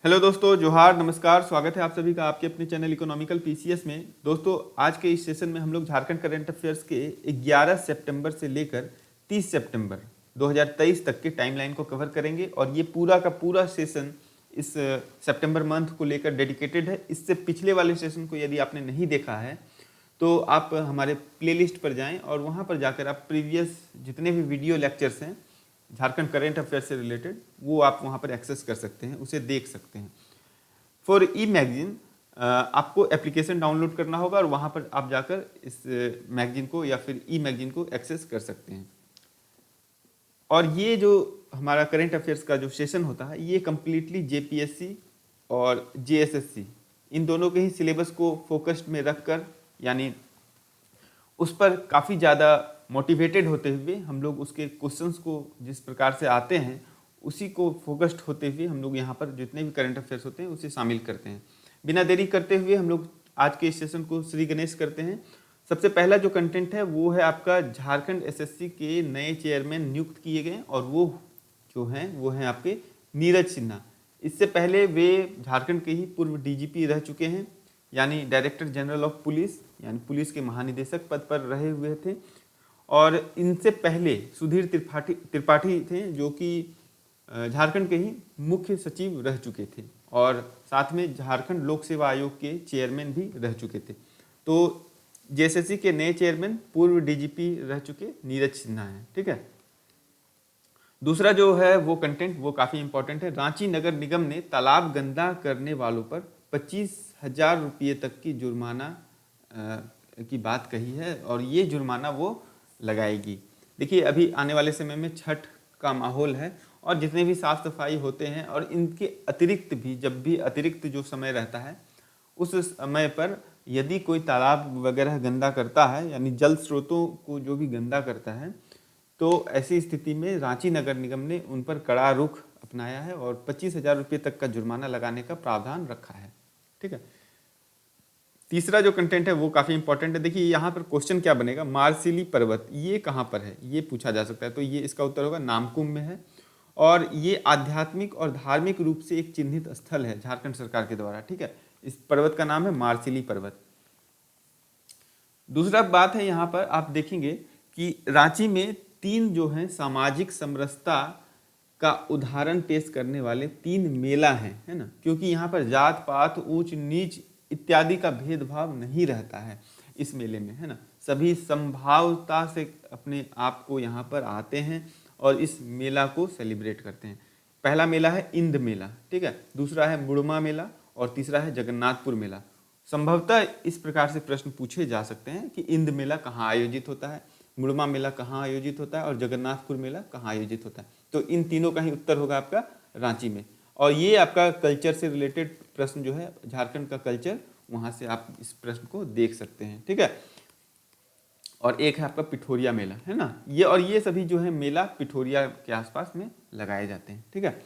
Hello दोस्तों, जोहार, नमस्कार। स्वागत है आप सभी का आपके अपने चैनल इकोनॉमिकल पीसीएस में। दोस्तों, आज के इस सेशन में हम लोग झारखंड करंट अफेयर्स के 11 सितंबर से लेकर 30 सितंबर 2023 तक के टाइमलाइन को कवर करेंगे और ये पूरा का पूरा सेशन इस सितंबर मंथ को लेकर डेडिकेटेड है। इससे पिछले वाले सेशन को यदि आपने नहीं देखा है तो आप हमारे प्लेलिस्ट पर जाएं और वहाँ पर जाकर आप प्रीवियस जितने भी वीडियो लेक्चर्स हैं झारखंड करेंट अफेयर से रिलेटेड वो आप वहाँ पर एक्सेस कर सकते हैं, उसे देख सकते हैं। फॉर ई मैगजीन आपको एप्लीकेशन डाउनलोड करना होगा और वहाँ पर आप जाकर इस मैगजीन को या फिर ई मैगजीन को एक्सेस कर सकते हैं। और ये जो हमारा करेंट अफेयर्स का जो सेशन होता है ये कम्प्लीटली जेपीएससी और जेएसएससी इन दोनों के ही सिलेबस को फोकस्ड में रखकर, यानी उस पर काफ़ी ज़्यादा मोटिवेटेड होते हुए हम लोग उसके क्वेश्चंस को जिस प्रकार से आते हैं उसी को फोकस्ड होते हुए हम लोग यहाँ पर जितने भी करंट अफेयर्स होते हैं उसे शामिल करते हैं। बिना देरी करते हुए हम लोग आज के इस सेशन को श्री गणेश करते हैं। सबसे पहला जो कंटेंट है वो है आपका झारखंड एसएससी के नए चेयरमैन नियुक्त किए गए और वो जो हैं वो हैं आपके नीरज सिन्हा। इससे पहले वे झारखंड के ही पूर्व डीजीपी रह चुके हैं, यानी डायरेक्टर जनरल ऑफ पुलिस, यानी पुलिस के महानिदेशक पद पर रहे हुए थे। और इनसे पहले सुधीर त्रिपाठी थे जो कि झारखंड के ही मुख्य सचिव रह चुके थे और साथ में झारखंड लोक सेवा आयोग के चेयरमैन भी रह चुके थे। तो जेएसएससी के नए चेयरमैन पूर्व डीजीपी रह चुके नीरज सिन्हा हैं। ठीक है, दूसरा जो है वो कंटेंट वो काफ़ी इंपॉर्टेंट है। रांची नगर निगम ने तालाब गंदा करने वालों पर 25,000 रुपये तक की जुर्माना की बात कही है और ये जुर्माना वो लगाएगी। देखिए, अभी आने वाले समय में छठ का माहौल है और जितने भी साफ सफाई होते हैं और इनके अतिरिक्त भी जब भी अतिरिक्त जो समय रहता है उस समय पर यदि कोई तालाब वगैरह गंदा करता है, यानी जल स्रोतों को जो भी गंदा करता है, तो ऐसी स्थिति में रांची नगर निगम ने उन पर कड़ा रुख अपनाया है और 25,000 रुपये तक का जुर्माना लगाने का प्रावधान रखा है। ठीक है, तीसरा जो कंटेंट है वो काफ़ी इंपॉर्टेंट है। देखिए, यहाँ पर क्वेश्चन क्या बनेगा, मार्सिली पर्वत ये कहाँ पर है ये पूछा जा सकता है। तो ये इसका उत्तर होगा नामकुम में है और ये आध्यात्मिक और धार्मिक रूप से एक चिन्हित स्थल है झारखंड सरकार के द्वारा। ठीक है, इस पर्वत का नाम है मार्सिली पर्वत। दूसरा बात है, यहाँ पर आप देखेंगे कि रांची में 3 जो हैं सामाजिक समरसता का उदाहरण पेश करने वाले 3 मेला हैं, है ना, क्योंकि यहाँ पर जात पात ऊंच नीच इत्यादि का भेदभाव नहीं रहता है इस मेले में, है ना। सभी संभावता से अपने आप को यहाँ पर आते हैं और इस मेला को सेलिब्रेट करते हैं। पहला मेला है इंद मेला, ठीक है, दूसरा है मुड़मा मेला और तीसरा है जगन्नाथपुर मेला। संभवतः इस प्रकार से प्रश्न पूछे जा सकते हैं कि इंद मेला कहाँ आयोजित होता है, मुड़मा मेला कहाँ आयोजित होता है और जगन्नाथपुर मेला कहाँ आयोजित होता है। तो इन तीनों का ही उत्तर होगा आपका रांची में। और ये आपका कल्चर से रिलेटेड प्रश्न जो है, झारखंड का कल्चर, वहाँ से आप इस प्रश्न को देख सकते हैं। ठीक है, और एक है आपका पिठोरिया मेला, है ना, ये और ये सभी जो है मेला पिठोरिया के आसपास में लगाए जाते हैं। ठीक है,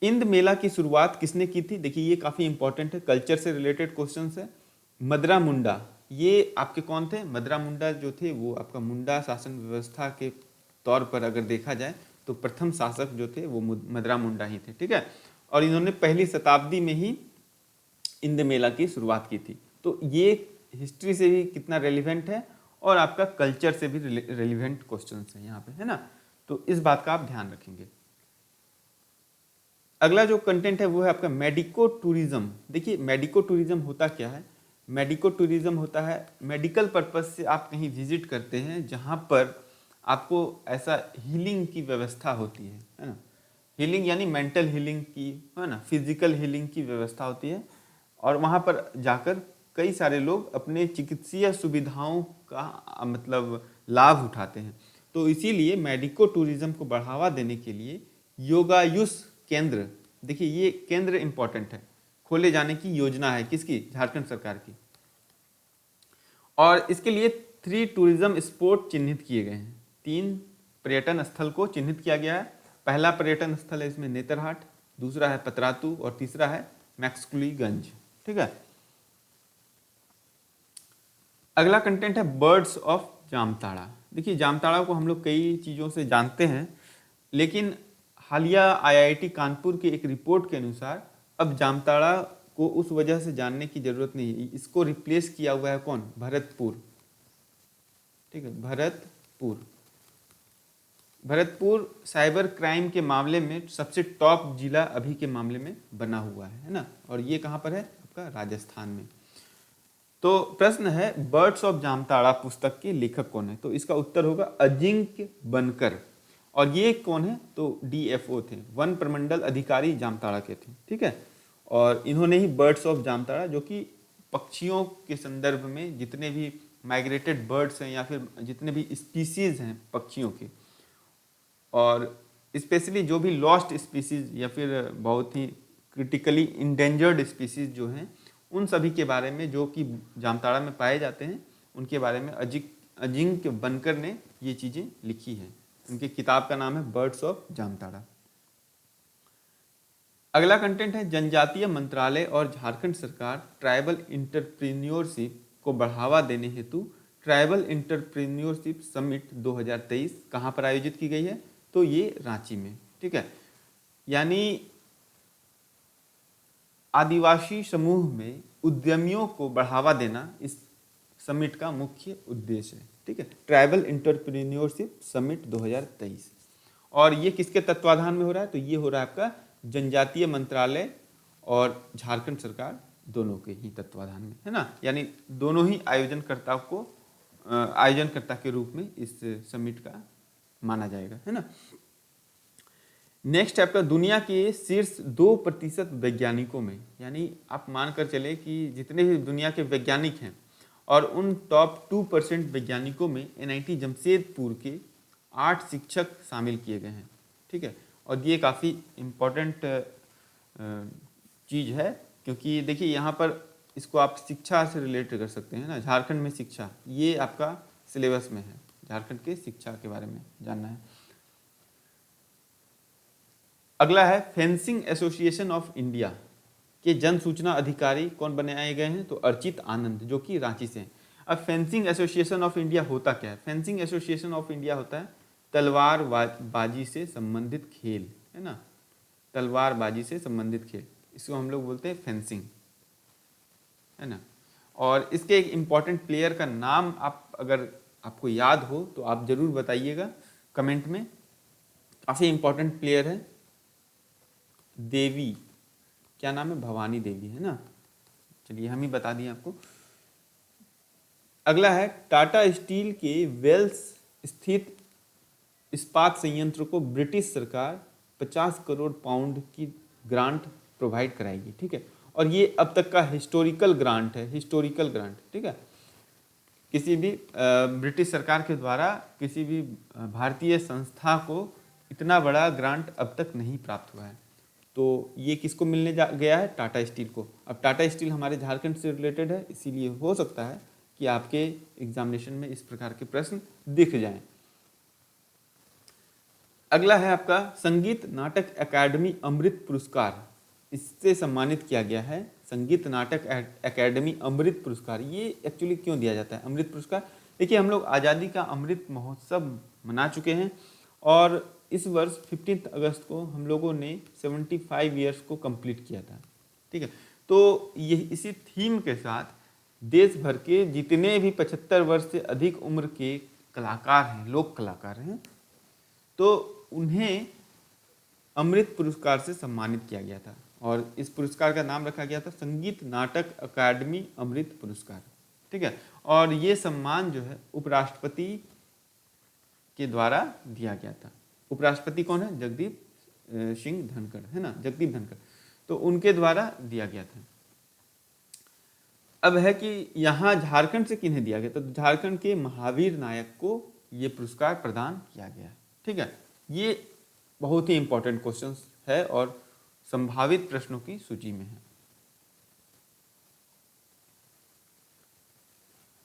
इंद मेला की शुरुआत किसने की थी? देखिए, ये काफ़ी इंपॉर्टेंट है, कल्चर से रिलेटेड क्वेश्चन है। मदरा मुंडा, ये आपके कौन थे? मदरा मुंडा जो थे वो आपका मुंडा शासन व्यवस्था के तौर पर अगर देखा जाए तो प्रथम शासक जो थे वो मदरा मुंडा ही थे। ठीक है, और इन्होंने पहली शताब्दी में ही इंद मेला की शुरुआत की थी। तो ये हिस्ट्री से भी कितना रेलिवेंट है और आपका कल्चर से भी रेलिवेंट क्वेश्चन है यहाँ पे, है ना, तो इस बात का आप ध्यान रखेंगे। अगला जो कंटेंट है वो है आपका मेडिको टूरिज्म। देखिए, मेडिको टूरिज्म होता क्या है? मेडिको टूरिज्म होता है मेडिकल पर्पज से आप कहीं विजिट करते हैं जहाँ पर आपको ऐसा हीलिंग की व्यवस्था होती है ना, हीलिंग यानी मेंटल हीलिंग की, है ना, फिजिकल हीलिंग की व्यवस्था होती है और वहाँ पर जाकर कई सारे लोग अपने चिकित्सीय सुविधाओं का मतलब लाभ उठाते हैं। तो इसीलिए मेडिको टूरिज्म को बढ़ावा देने के लिए योगायुष केंद्र, देखिए ये केंद्र इंपॉर्टेंट है, खोले जाने की योजना है किसकी? झारखंड सरकार की। और इसके लिए 3 टूरिज्म स्पॉट चिन्हित किए गए हैं, 3 पर्यटन स्थल को चिन्हित किया गया है। पहला पर्यटन स्थल है इसमें नेतरहाट, दूसरा है पतरातू और तीसरा है मैक्सकुलीगंज। ठीक है, अगला कंटेंट है बर्ड्स ऑफ जामताड़ा। देखिए, जामताड़ा को हम लोग कई चीज़ों से जानते हैं, लेकिन हालिया आईआईटी कानपुर की एक रिपोर्ट के अनुसार अब जामताड़ा को उस वजह से जानने की जरूरत नहीं है, इसको रिप्लेस किया हुआ है कौन? भरतपुर। ठीक है, भरतपुर। भरतपुर साइबर क्राइम के मामले में सबसे टॉप जिला अभी के मामले में बना हुआ है ना। और ये कहाँ पर है? आपका राजस्थान में। तो प्रश्न है बर्ड्स ऑफ जामताड़ा पुस्तक के लेखक कौन है? तो इसका उत्तर होगा अजिंक्य बनकर। और ये कौन है? तो डीएफओ थे, वन प्रमंडल अधिकारी जामताड़ा के थे। ठीक है, और इन्होंने ही बर्ड्स ऑफ जामताड़ा, जो कि पक्षियों के संदर्भ में जितने भी माइग्रेटेड बर्ड्स हैं या फिर जितने भी स्पीसीज हैं पक्षियों के, और स्पेशली जो भी लॉस्ट स्पीसीज या फिर बहुत ही क्रिटिकली इंडेंजर्ड स्पीसीज जो हैं, उन सभी के बारे में जो कि जामताड़ा में पाए जाते हैं, उनके बारे में अजिंक्य बनकर ने ये चीज़ें लिखी हैं। उनकी किताब का नाम है बर्ड्स ऑफ जामताड़ा। अगला कंटेंट है जनजातीय मंत्रालय और झारखंड सरकार ट्राइबल इंटरप्रीन्योरशिप को बढ़ावा देने हेतु ट्राइबल इंटरप्रीन्योरशिप समिट 2023 कहाँ पर आयोजित की गई है? तो ये रांची में। ठीक है, यानी आदिवासी समूह में उद्यमियों को बढ़ावा देना इस समिट का मुख्य उद्देश्य है। ठीक है, ट्राइबल इंटरप्रीन्योरशिप समिट 2023। और ये किसके तत्वाधान में हो रहा है? तो ये हो रहा है आपका जनजातीय मंत्रालय और झारखंड सरकार दोनों के ही तत्वाधान में, है ना। यानी दोनों ही आयोजनकर्ता के रूप में इस समिट का माना जाएगा, है ना। नेक्स्ट है आपका दुनिया के शीर्ष 2% वैज्ञानिकों में, यानी आप मानकर चले कि जितने भी दुनिया के वैज्ञानिक हैं और उन टॉप 2% वैज्ञानिकों में एनआईटी जमशेदपुर के 8 शिक्षक शामिल किए गए हैं। ठीक है, और ये काफ़ी इम्पोर्टेंट चीज़ है, क्योंकि देखिए यहाँ पर इसको आप शिक्षा से रिलेट कर सकते हैं ना। झारखंड में शिक्षा, ये आपका सिलेबस में है, झारखंड के शिक्षा के बारे में जानना है। अगला है फेंसिंग एसोसिएशन ऑफ इंडिया के जन सूचना अधिकारी कौन बनाए गए हैं? तो अर्चित आनंद, जो कि रांची से हैं। अब फेंसिंग एसोसिएशन ऑफ इंडिया होता क्या है? फेंसिंग एसोसिएशन ऑफ इंडिया होता है तलवारबाजी से संबंधित खेल, है ना। तलवारबाजी से संबंधित खेल, इसको हम लोग बोलते हैं फेंसिंग, है ना। और इसके एक इम्पॉर्टेंट प्लेयर का नाम आप अगर आपको याद हो तो आप जरूर बताइएगा कमेंट में। काफ़ी इम्पॉर्टेंट प्लेयर है, देवी, क्या नाम है? भवानी देवी, है ना। चलिए हम ही बता दिए आपको। अगला है टाटा स्टील के वेल्स स्थित इस्पात संयंत्र को ब्रिटिश सरकार 50 करोड़ पाउंड की ग्रांट प्रोवाइड कराएगी। ठीक है, और ये अब तक का हिस्टोरिकल ग्रांट है, हिस्टोरिकल ग्रांट। ठीक है, किसी भी ब्रिटिश सरकार के द्वारा किसी भी भारतीय संस्था को इतना बड़ा ग्रांट अब तक नहीं प्राप्त हुआ है। तो ये किसको मिलने गया है? टाटा स्टील को। अब टाटा स्टील हमारे झारखंड से रिलेटेड है, इसीलिए हो सकता है कि आपके एग्जामिनेशन में इस प्रकार के प्रश्न दिख जाएं। अगला है आपका संगीत नाटक अकादमी अमृत पुरस्कार, इससे सम्मानित किया गया है। संगीत नाटक अकादमी अमृत पुरस्कार, ये एक्चुअली क्यों दिया जाता है अमृत पुरस्कार? देखिए हम लोग आज़ादी का अमृत महोत्सव मना चुके हैं और इस वर्ष 15 अगस्त को हम लोगों ने 75 ईयर्स को कंप्लीट किया था। ठीक है, तो ये इसी थीम के साथ देश भर के जितने भी 75 वर्ष से अधिक उम्र के कलाकार हैं, लोक कलाकार हैं, तो उन्हें अमृत पुरस्कार से सम्मानित किया गया था। और इस पुरस्कार का नाम रखा गया था संगीत नाटक अकादमी अमृत पुरस्कार। ठीक है, और ये सम्मान जो है उपराष्ट्रपति के द्वारा दिया गया था। उपराष्ट्रपति कौन है? जगदीप सिंह धनखड़, है ना, जगदीप धनखड़, तो उनके द्वारा दिया गया था। अब है कि यहाँ झारखंड से किन्हें दिया गया? तो झारखंड के महावीर नायक को ये पुरस्कार प्रदान किया गया। ठीक है, ये बहुत ही इंपॉर्टेंट क्वेश्चन है और संभावित प्रश्नों की सूची में है।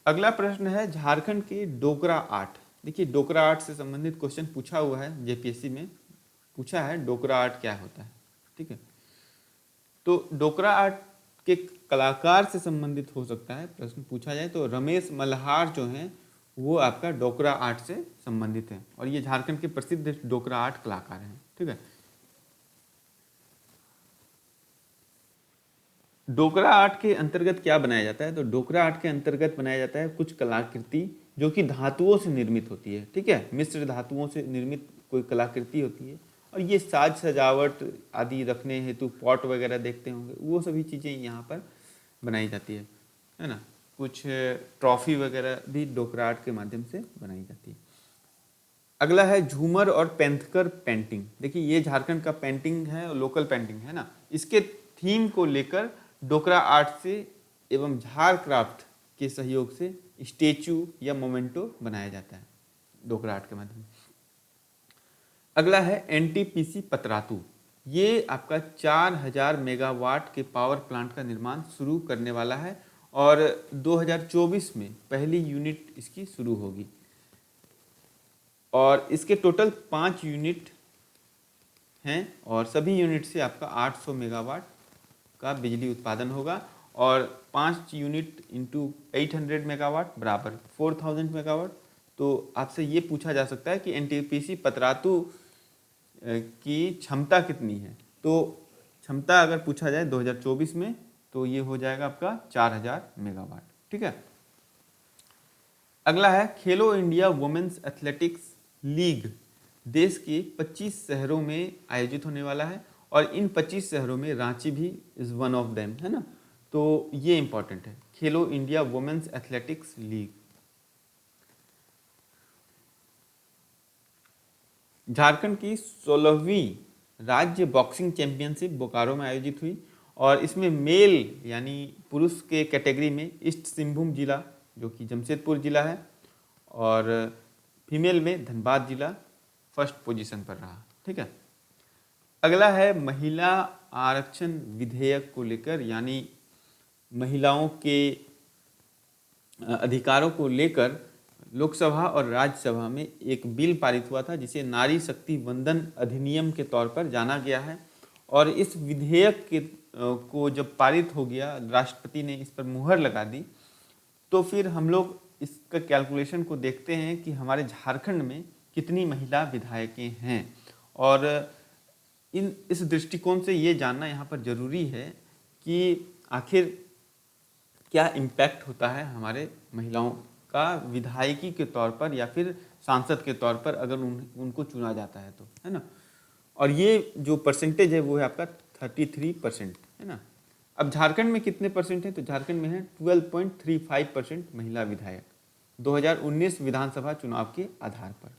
अगला प्रश्न है झारखंड के डोकरा आर्ट। देखिए डोकरा आर्ट से संबंधित क्वेश्चन पूछा हुआ है, जेपीएससी में पूछा है डोकरा आर्ट क्या होता है। ठीक है, तो डोकरा आर्ट के कलाकार से संबंधित हो सकता है प्रश्न पूछा जाए तो रमेश मल्हार जो हैं वो आपका डोकरा आर्ट से संबंधित हैं और ये झारखंड के प्रसिद्ध डोकरा आर्ट कलाकार हैं। ठीक है, डोकरा आर्ट के अंतर्गत क्या बनाया जाता है? तो डोकरा आर्ट के अंतर्गत बनाया जाता है कुछ कलाकृति जो कि धातुओं से निर्मित होती है, ठीक है, मिश्र धातुओं से निर्मित कोई कलाकृति होती है। और ये साज सजावट आदि रखने हेतु पॉट वगैरह देखते होंगे, वो सभी चीज़ें यहाँ पर बनाई जाती है ना। कुछ ट्रॉफी वगैरह भी डोकरा आर्ट के माध्यम से बनाई जाती है। अगला है झूमर और पेंथकर पेंटिंग। देखिए ये झारखंड का पेंटिंग है, लोकल पेंटिंग है ना। इसके थीम को लेकर डोकरा आर्ट से एवं झार क्राफ्ट के सहयोग से स्टेचू या मोमेंटो बनाया जाता है डोकरा आर्ट के माध्यम से। अगला है एनटीपीसी पतरातू। ये आपका 4000 मेगावाट के पावर प्लांट का निर्माण शुरू करने वाला है और 2024 में पहली यूनिट इसकी शुरू होगी और इसके टोटल 5 यूनिट हैं और सभी यूनिट से आपका 800 मेगावाट का बिजली उत्पादन होगा और 5 यूनिट इंटू 800 मेगावाट बराबर 4000 मेगावाट। तो आपसे ये पूछा जा सकता है कि एनटीपीसी पतरातू की क्षमता कितनी है। तो क्षमता अगर पूछा जाए 2024 में तो ये हो जाएगा आपका 4000 मेगावाट, ठीक है। अगला है Khelo India women's athletics league. देश के 25 शहरों में आयोजित होने वाला है और इन 25 शहरों में रांची भी इज वन ऑफ देम, है ना। तो ये इंपॉर्टेंट है, Khelo India women's athletics league. Jharkhand की 16वीं राज्य बॉक्सिंग चैंपियनशिप बोकारो में आयोजित हुई और इसमें मेल यानी पुरुष के कैटेगरी में ईस्ट सिंहभूम जिला जो कि जमशेदपुर जिला है और फीमेल में धनबाद जिला फर्स्ट पोजीशन पर रहा, ठीक है। अगला है महिला आरक्षण विधेयक को लेकर, यानी महिलाओं के अधिकारों को लेकर लोकसभा और राज्यसभा में एक बिल पारित हुआ था जिसे नारी शक्ति वंदन अधिनियम के तौर पर जाना गया है। और इस विधेयक के को जब पारित हो गया, राष्ट्रपति ने इस पर मुहर लगा दी, तो फिर हम लोग इसका कैलकुलेशन को देखते हैं कि हमारे झारखंड में कितनी महिला विधायकें हैं और इस दृष्टिकोण से ये जानना यहाँ पर ज़रूरी है कि आखिर क्या इम्पैक्ट होता है हमारे महिलाओं का विधायकी के तौर पर या फिर सांसद के तौर पर अगर उनको चुना जाता है तो, है ना। और ये जो परसेंटेज है वो है आपका 33%, है ना। अब झारखंड में कितने परसेंट है? तो झारखंड में है 12.35% महिला विधायक 2019 विधानसभा चुनाव के आधार पर,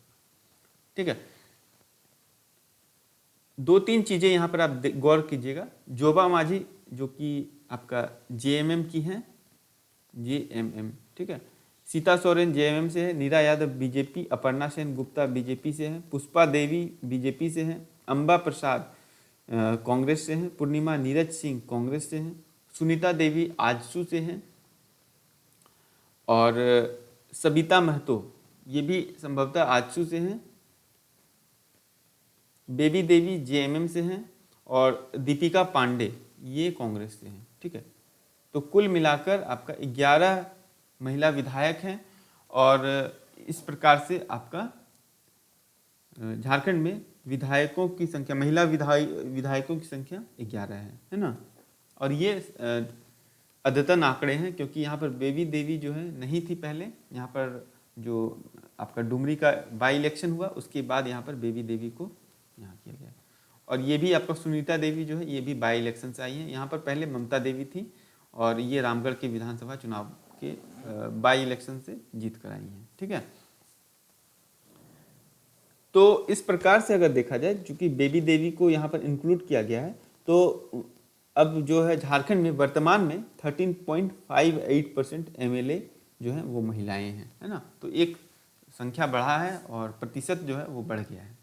ठीक है। 2-3 चीज़ें यहाँ पर आप गौर कीजिएगा। जोबा माझी जो कि आपका जेएमएम की हैं, जेएमएम, ठीक है। सीता सोरेन जेएमएम से है, नीरा यादव बीजेपी, अपर्णा सेन गुप्ता बीजेपी से है, पुष्पा देवी बीजेपी से है, अंबा प्रसाद कांग्रेस से हैं, पूर्णिमा नीरज सिंह कांग्रेस से हैं, सुनीता देवी आजसू से हैं और सबिता महतो ये भी संभवतः आजसू से हैं, बेबी देवी जेएमएम से हैं और दीपिका पांडे ये कांग्रेस से हैं, ठीक है। तो कुल मिलाकर आपका 11 महिला विधायक हैं और इस प्रकार से आपका झारखंड में विधायकों की संख्या, महिला विधायकों की संख्या 11 है ना। और ये अद्यतन आंकड़े हैं क्योंकि यहाँ पर बेबी देवी जो है नहीं थी पहले। यहाँ पर जो आपका डुमरी का बाई इलेक्शन हुआ उसके बाद यहाँ पर बेबी देवी को यहाँ किया गया। और ये भी आपका सुनीता देवी जो है ये भी बाई इलेक्शन से आई है। यहाँ पर पहले ममता देवी थी और ये रामगढ़ के विधानसभा चुनाव के बाई इलेक्शन से जीत कर आई हैं, ठीक है। तो इस प्रकार से अगर देखा जाए, चूंकि बेबी देवी को यहाँ पर इंक्लूड किया गया है, तो अब जो है झारखंड में वर्तमान में 13.58% एमएलए जो है वो महिलाएं हैं, है ना। तो एक संख्या बढ़ा है और प्रतिशत जो है वो बढ़ गया है।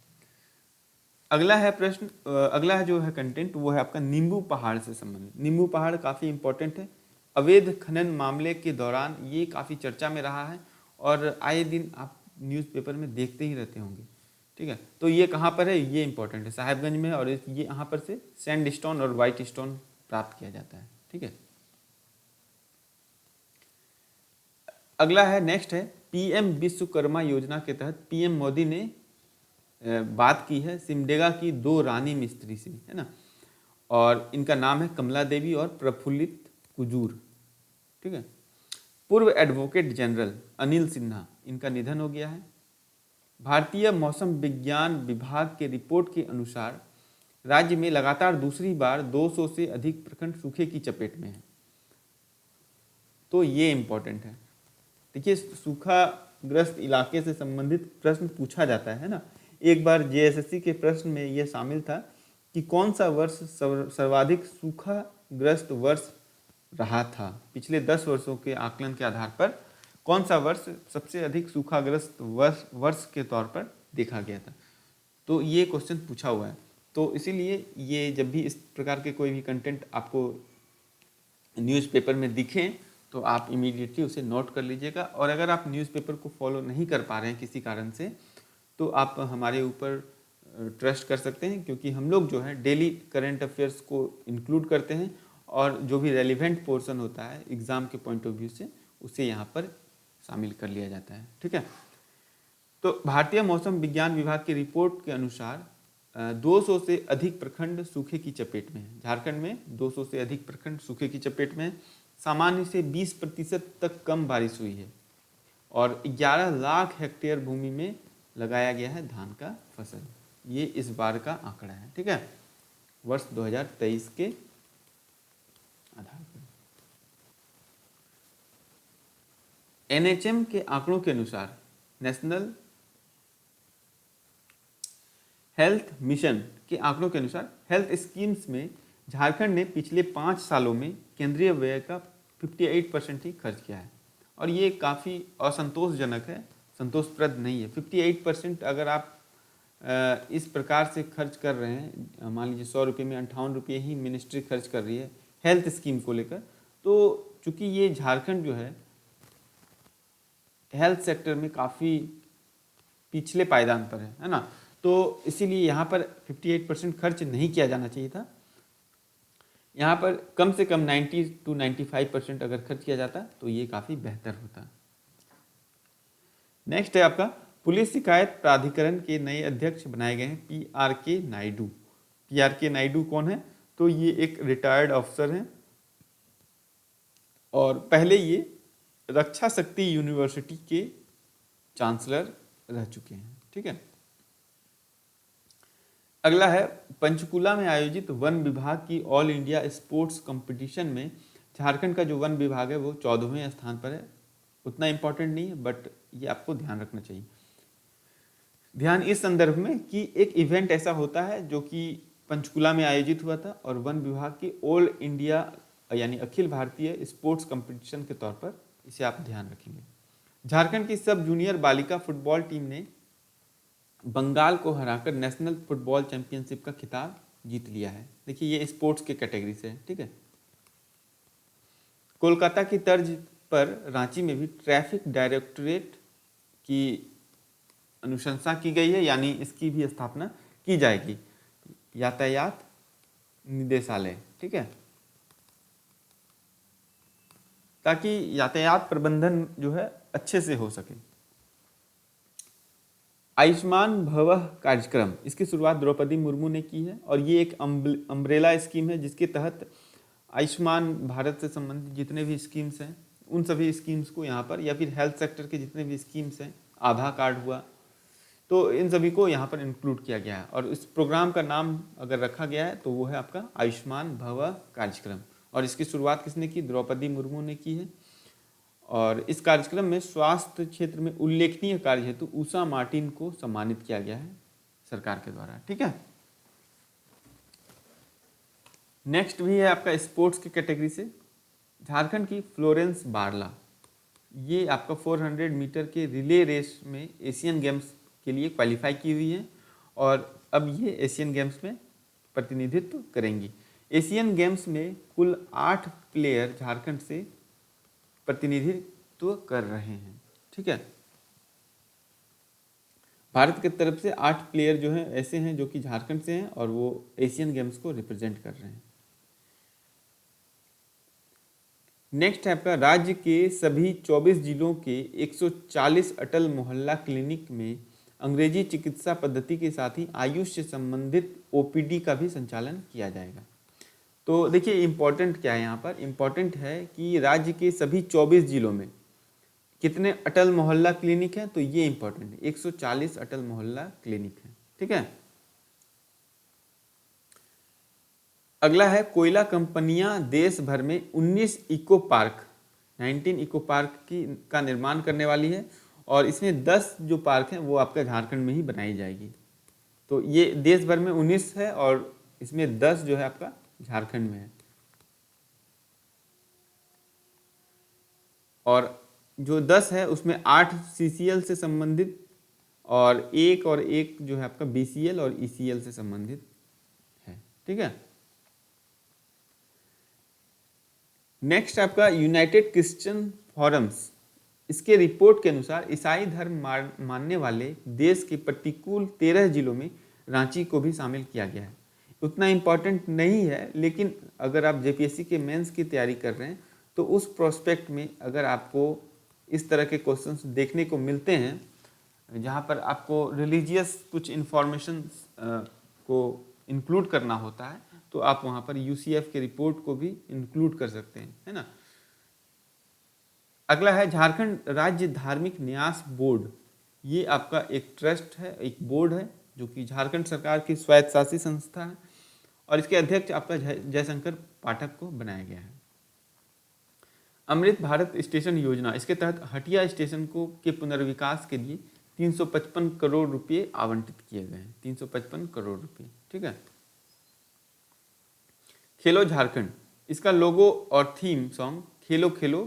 अगला है प्रश्न, अगला जो है कंटेंट वो है आपका नींबू पहाड़ से संबंधित। नींबू पहाड़ काफ़ी इंपॉर्टेंट है। अवैध खनन मामले के दौरान ये काफ़ी चर्चा में रहा है और आए दिन आप न्यूज़पेपर में देखते ही रहते होंगे, ठीक है। तो ये कहाँ पर है, ये इंपॉर्टेंट है, साहेबगंज में। और ये यहाँ पर से सैंडस्टोन और वाइट स्टोन प्राप्त किया जाता है, ठीक है। अगला है, नेक्स्ट है पीएम विश्वकर्मा योजना के तहत पीएम मोदी ने बात की है सिमडेगा की 2 रानी मिस्त्री से, है ना। और इनका नाम है कमला देवी और प्रफुल्लित कुजूर। ठीक है। पूर्व एडवोकेट जनरल अनिल सिन्हा, इनका निधन हो गया है। भारतीय मौसम विज्ञान विभाग के रिपोर्ट के अनुसार राज्य में लगातार दूसरी बार 200 से अधिक प्रखंड सूखे की चपेट में है। तो ये इम्पोर्टेंट है। देखिए, सूखाग्रस्त इलाके से संबंधित प्रश्न पूछा जाता है ना। एक बार जेएसएससी के प्रश्न में यह शामिल था कि कौन सा वर्ष सर्वाधिक सूखाग्रस्त वर्ष रहा था। पिछले 10 वर्षों के आकलन के आधार पर कौन सा वर्ष सबसे अधिक सूखाग्रस्त वर्ष के तौर पर देखा गया था। तो ये क्वेश्चन पूछा हुआ है। तो इसीलिए ये जब भी इस प्रकार के कोई भी कंटेंट आपको न्यूज़पेपर में दिखें तो आप इमीडिएटली उसे नोट कर लीजिएगा। और अगर आप न्यूज़पेपर को फॉलो नहीं कर पा रहे हैं किसी कारण से, तो आप हमारे ऊपर ट्रस्ट कर सकते हैं, क्योंकि हम लोग जो है डेली करंट अफेयर्स को इंक्लूड करते हैं और जो भी रेलिवेंट पोर्शन होता है एग्ज़ाम के पॉइंट ऑफ व्यू से, उसे यहाँ पर शामिल कर लिया जाता है। ठीक है। तो भारतीय मौसम विज्ञान विभाग की रिपोर्ट के अनुसार 200 से अधिक प्रखंड सूखे की चपेट में है। झारखंड में 200 से अधिक प्रखंड सूखे की चपेट में है। सामान्य से 20% तक कम बारिश हुई है और 11 लाख हेक्टेयर भूमि में लगाया गया है धान का फसल। ये इस बार का आंकड़ा है। ठीक है, वर्ष 2023 के आधार पर। एनएचएम के आंकड़ों के अनुसार, नेशनल हेल्थ मिशन के आंकड़ों के अनुसार, हेल्थ स्कीम्स में झारखंड ने पिछले 5 सालों में केंद्रीय व्यय का 58% ही खर्च किया है। और ये काफ़ी असंतोषजनक है, संतोषप्रद नहीं है। 58% अगर आप इस प्रकार से खर्च कर रहे हैं, मान लीजिए 100 रुपये में 58 रुपये ही मिनिस्ट्री खर्च कर रही है हेल्थ स्कीम को लेकर, तो चूँकि ये झारखंड जो है हेल्थ सेक्टर में काफ़ी पिछले पायदान पर है ना, तो इसीलिए यहाँ पर 58% खर्च नहीं किया जाना चाहिए था। यहाँ पर कम से कम 90 to 95% अगर खर्च किया जाता तो ये काफ़ी बेहतर होता। नेक्स्ट है आपका, पुलिस शिकायत प्राधिकरण के नए अध्यक्ष बनाए गए हैं PRK नायडू। PRK नायडू कौन है? तो ये एक रिटायर्ड अफसर हैं और पहले ये रक्षा शक्ति यूनिवर्सिटी के चांसलर रह चुके हैं। ठीक है। अगला है, पंचकुला में आयोजित वन विभाग की ऑल इंडिया स्पोर्ट्स कंपटीशन में झारखंड का जो वन विभाग है वो 14वें स्थान पर है। उतना इम्पोर्टेंट नहीं है, बट ये आपको ध्यान रखना चाहिए। ध्यान इस संदर्भ में कि एक इवेंट ऐसा होता है जो कि पंचकुला में आयोजित हुआ था और वन विभाग की ऑल इंडिया यानी अखिल भारतीय स्पोर्ट्स कंपटीशन के तौर पर इसे आप ध्यान रखेंगे। झारखंड की सब जूनियर बालिका फुटबॉल टीम ने बंगाल को हराकर नेशनल फुटबॉल चैंपियनशिप का खिताब जीत लिया है। देखिए, ये स्पोर्ट्स के कैटेगरी से है। ठीक है। कोलकाता की तर्ज पर रांची में भी ट्रैफिक डायरेक्टोरेट की अनुशंसा की गई है, यानी इसकी भी स्थापना की जाएगी, यातायात निदेशालय। ठीक है, ताकि यातायात प्रबंधन जो है अच्छे से हो सके। आयुष्मान भवः कार्यक्रम, इसकी शुरुआत द्रौपदी मुर्मू ने की है और ये एक अम्ब्रेला स्कीम है जिसके तहत आयुष्मान भारत से संबंधित जितने भी स्कीम्स हैं उन सभी स्कीम्स को यहाँ पर, या फिर हेल्थ सेक्टर के जितने भी स्कीम्स हैं, आभा कार्ड हुआ, तो इन सभी को यहाँ पर इंक्लूड किया गया है। और इस प्रोग्राम का नाम अगर रखा गया है तो वो है आपका आयुष्मान भवः कार्यक्रम। और इसकी शुरुआत किसने की? द्रौपदी मुर्मू ने की है। और इस कार्यक्रम में स्वास्थ्य क्षेत्र में उल्लेखनीय कार्य हेतु उषा मार्टिन को सम्मानित किया गया है सरकार के द्वारा। ठीक है। नेक्स्ट भी है आपका स्पोर्ट्स की कैटेगरी से, झारखंड की फ्लोरेंस बारला, ये आपका 400 मीटर के रिले रेस में एशियन गेम्स के लिए क्वालिफाई की हुई है और अब ये एशियन गेम्स में प्रतिनिधित्व करेंगी। एशियन गेम्स में कुल 8 प्लेयर झारखंड से प्रतिनिधित्व कर रहे हैं। ठीक है, भारत की तरफ से 8 प्लेयर जो हैं ऐसे हैं जो कि झारखंड से हैं और वो एशियन गेम्स को रिप्रेजेंट कर रहे हैं। नेक्स्ट है आपका, राज्य के सभी 24 जिलों के 140 अटल मोहल्ला क्लिनिक में अंग्रेजी चिकित्सा पद्धति के साथ ही आयुष से संबंधित OPD का भी संचालन किया जाएगा। तो देखिए इम्पोर्टेंट क्या है यहाँ पर, इम्पोर्टेंट है कि राज्य के सभी 24 जिलों में कितने अटल मोहल्ला क्लिनिक हैं, तो ये इम्पोर्टेंट है, 140 अटल मोहल्ला क्लिनिक है। ठीक है। अगला है कोयला कंपनियां देश भर में 19 इको पार्क 19 इको पार्क का निर्माण करने वाली है, और इसमें 10 जो पार्क हैं वो आपका झारखंड में ही बनाई जाएगी। तो ये देश भर में 19 है और इसमें 10 जो है आपका झारखंड में है। और जो 10 है उसमें 8 CCL से संबंधित और एक जो है आपका BCL और ECL से संबंधित है। ठीक है। नेक्स्ट आपका यूनाइटेड क्रिश्चियन फोरम्स, इसके रिपोर्ट के अनुसार ईसाई धर्म मानने वाले देश के प्रतिकूल 13 जिलों में रांची को भी शामिल किया गया है। उतना इम्पॉर्टेंट नहीं है, लेकिन अगर आप JPSC के मेंस की तैयारी कर रहे हैं तो उस प्रोस्पेक्ट में अगर आपको इस तरह के क्वेश्चंस देखने को मिलते हैं जहाँ पर आपको रिलीजियस कुछ इन्फॉर्मेशन को इंक्लूड करना होता है, तो आप वहाँ पर UCF के रिपोर्ट को भी इंक्लूड कर सकते हैं, है ना। अगला है झारखंड राज्य धार्मिक न्यास बोर्ड। ये आपका एक ट्रस्ट है, एक बोर्ड है जो कि झारखंड सरकार की स्वायत्तशासी संस्था है, और इसके अध्यक्ष आपका जयशंकर पाठक को बनाया गया है। अमृत भारत स्टेशन योजना, इसके तहत हटिया स्टेशन के पुनर्विकास के लिए 355 करोड़ रुपये आवंटित किए गए हैं, 355 करोड़ रुपये। ठीक है। खेलो झारखंड, इसका लोगो और थीम सॉन्ग खेलो खेलो,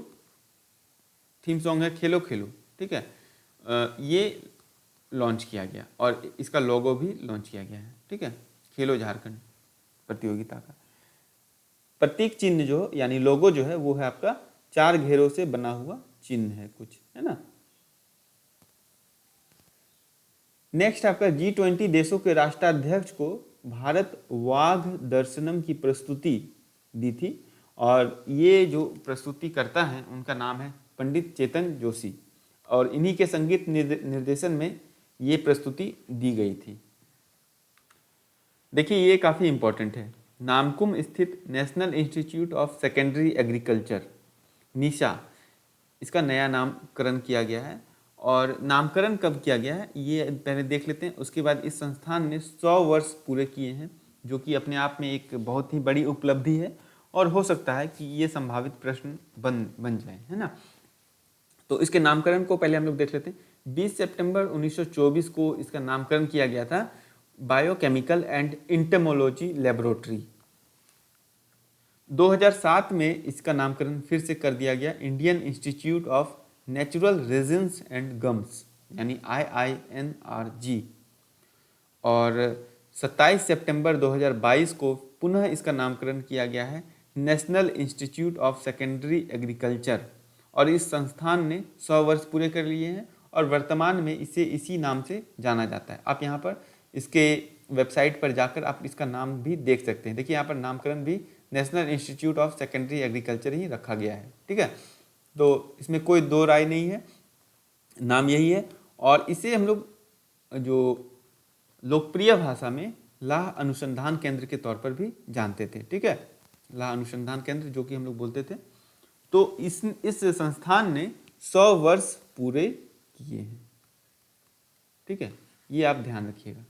थीम सॉन्ग है खेलो खेलो। ठीक है। ये लॉन्च किया गया और इसका लोगो भी लॉन्च किया गया है। ठीक है। खेलो झारखंड प्रतियोगिता का प्रतीक चिन्ह जो यानी लोगो जो है वो है आपका 4 घेरों से बना हुआ चिन्ह है कुछ, है ना। नेक्स्ट आपका G20 देशों के राष्ट्राध्यक्ष को भारत वाघ दर्शनम की प्रस्तुति दी थी, और ये जो प्रस्तुति करता है उनका नाम है पंडित चेतन जोशी, और इन्हीं के संगीत निर्देशन में ये प्रस्तुति दी गई थी। देखिए ये काफ़ी इम्पोर्टेंट है, नामकुम स्थित national institute of secondary agriculture NISA, इसका नया नामकरण किया गया है। और नामकरण कब किया गया है ये पहले देख लेते हैं, उसके बाद इस संस्थान ने 100 वर्ष पूरे किए हैं, जो कि अपने आप में एक बहुत ही बड़ी उपलब्धि है, और हो सकता है कि ये संभावित प्रश्न बन जाए, है ना। तो इसके नामकरण को पहले हम लोग देख लेते हैं। 20 सितंबर 1924 को इसका नामकरण किया गया था बायोकेमिकल एंड इंटमोलॉजी लेबोरेटरी। 2007 में इसका नामकरण फिर से कर दिया गया Indian institute of natural resins and gums यानी IINRG, और 27 सितंबर 2022 को पुनः इसका नामकरण किया गया है national institute of secondary agriculture, और इस संस्थान ने 100 वर्ष पूरे कर लिए हैं और वर्तमान में इसे इसी नाम से जाना जाता है। आप यहाँ पर इसके वेबसाइट पर जाकर आप इसका नाम भी देख सकते हैं। देखिए यहाँ पर नामकरण भी national institute of secondary agriculture ही रखा गया है। ठीक है। तो इसमें कोई दो राय नहीं है, नाम यही है, और इसे हम लोग जो लोकप्रिय भाषा में लाह अनुसंधान केंद्र के तौर पर भी जानते थे। ठीक है। लाह अनुसंधान केंद्र जो कि हम लोग बोलते थे। तो इस संस्थान ने 100 वर्ष पूरे किए हैं। ठीक है, ये आप ध्यान रखिएगा।